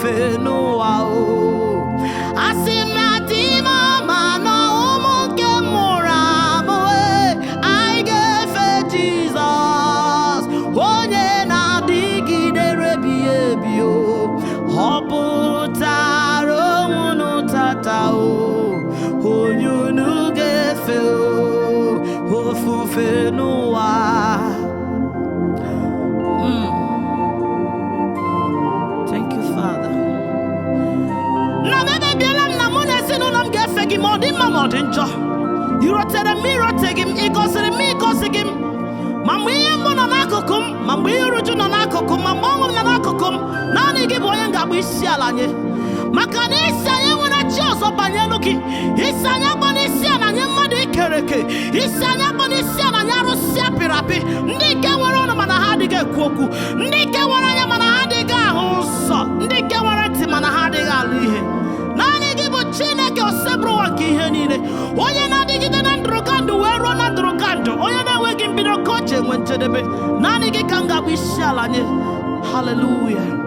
ofufe n'ụwa o. Asị m na di m ama na ụmụ nke mụrụ amụ, anyị ga-efe Jizọs onye na-adịgidere ebighị ebi o. Ọ pụtara onwe unu tata o, onye unu ga-efe o, ofufe n'ụwa. Thank you, Father. Na mebe biela m na mụ na ezinụlọ m ga-efe gị ma ọ dị mma ma ọ dị njọ. Ị rotere m iroteghị m, ị gọziri m ịgọzighị m. Ma mgbe ihe mgbu nọ n'akụkụ m, ma mgbe ihe uruju nọ n'akụkụ m, ma mgbe ọṅụ m nọ n'akụkụ m, naanị gị bụ onye m ga-agba isi ala nye. Maka na isi anyị nwere chi ọzọ banyelu gị. Isi anyị agba n'isi ala nye mmadụ ikere eke. Isi anyị agba n'isi ala nye arụsị apịrị apị. Ndị nke nwere ọnụ mana ha adịghị ekwu okwu. Ndị nke nwere anya mana ha adịghị ahụ ụzọ. Ndị nke nwere ntị mana ha adịghị alụ ihe. Naanị gị bụ Chineke osebụrụ ụwa nke ihe niile. Onye na-adịgide na ndụrụgandụ wee ruo na ndụrụgandụ. Onye na-enweghị mbido ka o ji enwe njedebe. Naanị gị ka m ga-agba isi ala nye. Hallelujah.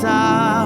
Ta